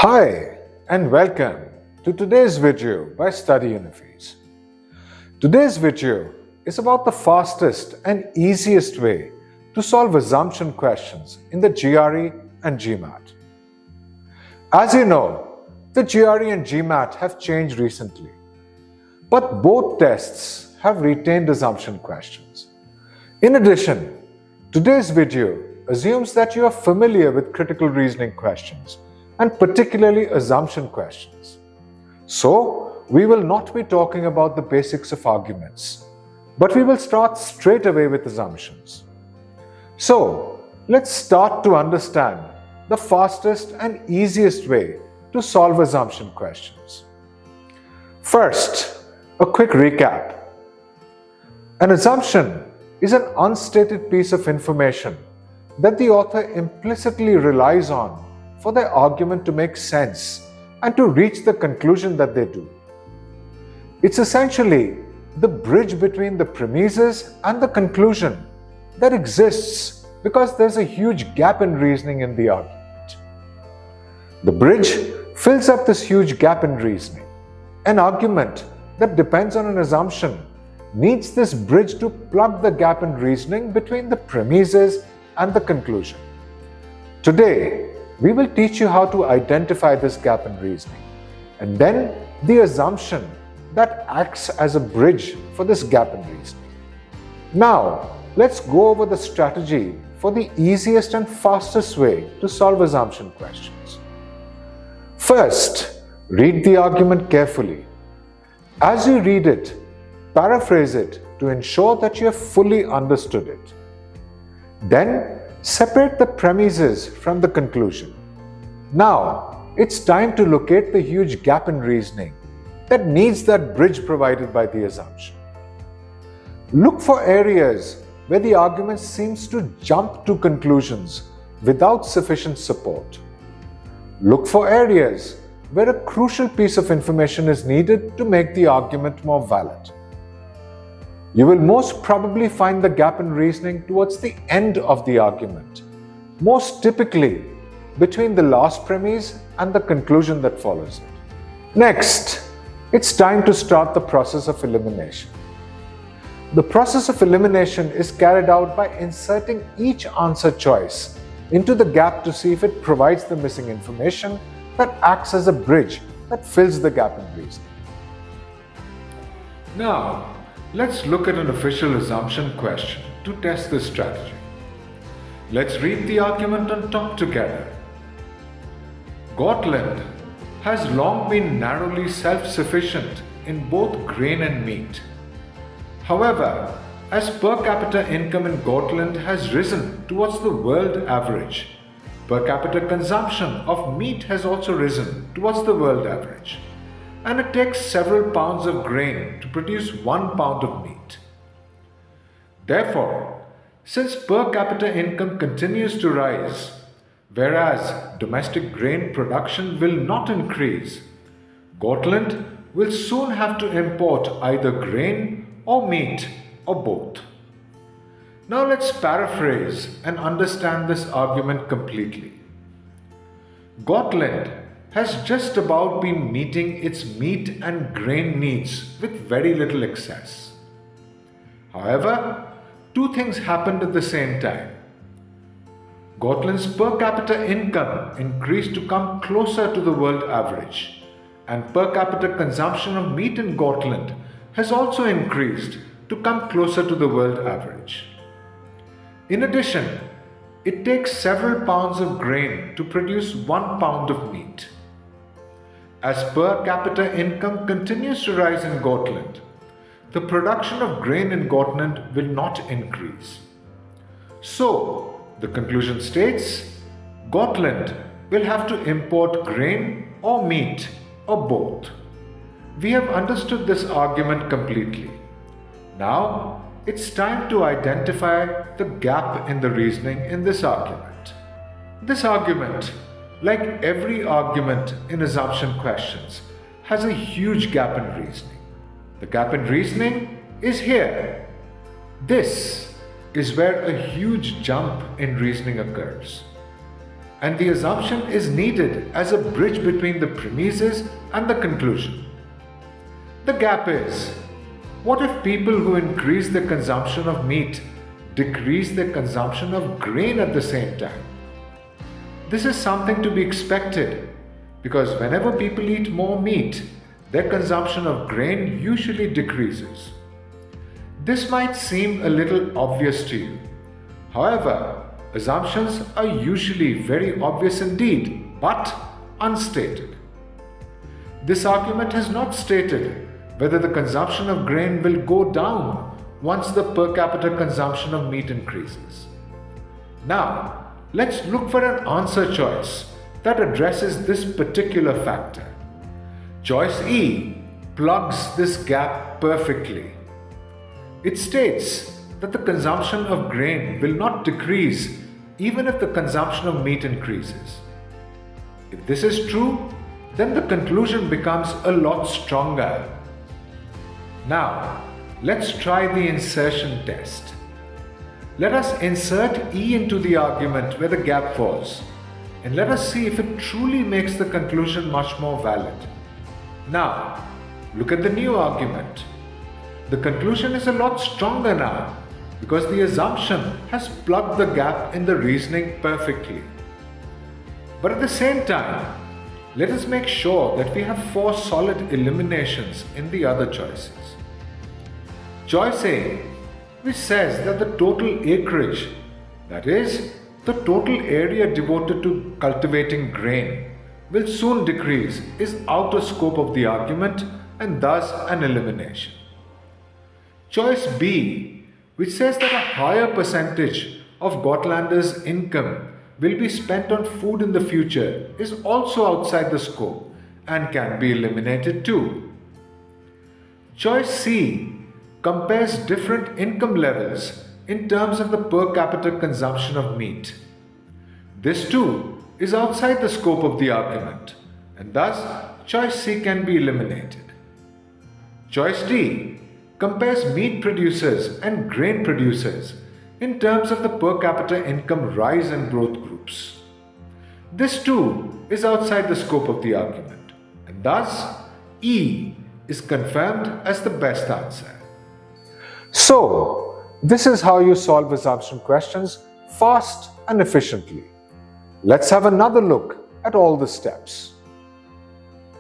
Hi and welcome to today's video by Study Unifees. Today's video is about the fastest and easiest way to solve assumption questions in the GRE and GMAT. As you know, the GRE and GMAT have changed recently, but both tests have retained assumption questions. In addition, today's video assumes that you are familiar with critical reasoning questions and particularly assumption questions. So, we will not be talking about the basics of arguments, but we will start straight away with assumptions. So, let's start to understand the fastest and easiest way to solve assumption questions. First, a quick recap. An assumption is an unstated piece of information that the author implicitly relies on for their argument to make sense and to reach the conclusion that they do. It's essentially the bridge between the premises and the conclusion that exists because there's a huge gap in reasoning in the argument. The bridge fills up this huge gap in reasoning. An argument that depends on an assumption needs this bridge to plug the gap in reasoning between the premises and the conclusion. Today, we will teach you how to identify this gap in reasoning, and then the assumption that acts as a bridge for this gap in reasoning. Now, let's go over the strategy for the easiest and fastest way to solve assumption questions. First, read the argument carefully. As you read it, paraphrase it to ensure that you have fully understood it. Then, separate the premises from the conclusion. Now, it's time to locate the huge gap in reasoning that needs that bridge provided by the assumption. Look for areas where the argument seems to jump to conclusions without sufficient support. Look for areas where a crucial piece of information is needed to make the argument more valid. You will most probably find the gap in reasoning towards the end of the argument, most typically between the last premise and the conclusion that follows it. Next, it's time to start the process of elimination. The process of elimination is carried out by inserting each answer choice into the gap to see if it provides the missing information that acts as a bridge that fills the gap in reasoning. Now, let's look at an official assumption question to test this strategy. Let's read the argument on top together. Gotland has long been narrowly self-sufficient in both grain and meat. However, as per capita income in Gotland has risen towards the world average, per capita consumption of meat has also risen towards the world average, and it takes several pounds of grain to produce 1 pound of meat. Therefore, since per capita income continues to rise, whereas domestic grain production will not increase, Gotland will soon have to import either grain or meat or both. Now let's paraphrase and understand this argument completely. Gotland has just about been meeting its meat and grain needs with very little excess. However, two things happened at the same time. Gotland's per capita income increased to come closer to the world average, and per capita consumption of meat in Gotland has also increased to come closer to the world average. In addition, it takes several pounds of grain to produce 1 pound of meat. As per capita income continues to rise in Gotland, the production of grain in Gotland will not increase. So, the conclusion states, Gotland will have to import grain or meat or both. We have understood this argument completely. Now, it's time to identify the gap in the reasoning in this argument. This argument, like every argument in assumption questions, has a huge gap in reasoning. The gap in reasoning is here. This is where a huge jump in reasoning occurs. and the assumption is needed as a bridge between the premises and the conclusion. The gap is, what if people who increase their consumption of meat decrease their consumption of grain at the same time? This is something to be expected because whenever people eat more meat, their consumption of grain usually decreases. This might seem a little obvious to you. However, assumptions are usually very obvious indeed, but unstated. This argument has not stated whether the consumption of grain will go down once the per capita consumption of meat increases. Now, let's look for an answer choice that addresses this particular factor. Choice E plugs this gap perfectly. It states that the consumption of grain will not decrease even if the consumption of meat increases. If this is true, then the conclusion becomes a lot stronger. Now, let's try the insertion test. Let us insert E into the argument where the gap falls, and let us see if it truly makes the conclusion much more valid. Now, look at the new argument. The conclusion is a lot stronger now because the assumption has plugged the gap in the reasoning perfectly. But at the same time, let us make sure that we have 4 solid eliminations in the other choices. Choice A, which says that the total acreage, that is, the total area devoted to cultivating grain, will soon decrease, is out of scope of the argument and thus an elimination. Choice B, which says that a higher percentage of Gotlanders' income will be spent on food in the future, is also outside the scope and can be eliminated too. Choice C compares different income levels in terms of the per capita consumption of meat. This too is outside the scope of the argument, and thus choice C can be eliminated. Choice D compares meat producers and grain producers in terms of the per capita income rise and growth groups. This too is outside the scope of the argument, and thus E is confirmed as the best answer. So, this is how you solve assumption questions fast and efficiently. Let's have another look at all the steps.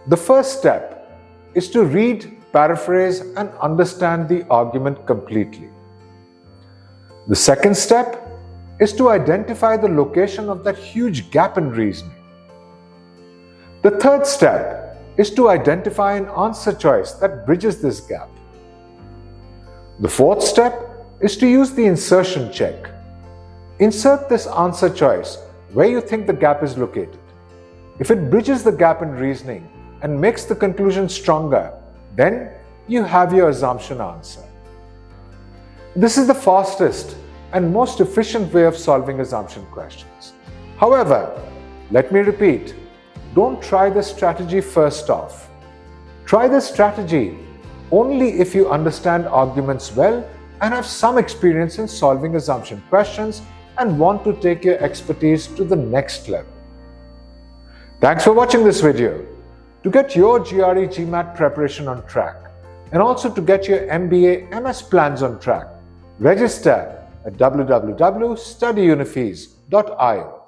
The first step is to read, paraphrase, and understand the argument completely. The second step is to identify the location of that huge gap in reasoning. The third step is to identify an answer choice that bridges this gap. The fourth step is to use the insertion check. Insert this answer choice where you think the gap is located. If it bridges the gap in reasoning and makes the conclusion stronger, then you have your assumption answer. This is the fastest and most efficient way of solving assumption questions. However, let me repeat, don't try this strategy first off. Try this strategy only if you understand arguments well and have some experience in solving assumption questions and want to take your expertise to the next level. Thanks for watching this video. To get your GRE GMAT preparation on track and also to get your MBA MS plans on track, register at www.studyunifees.io.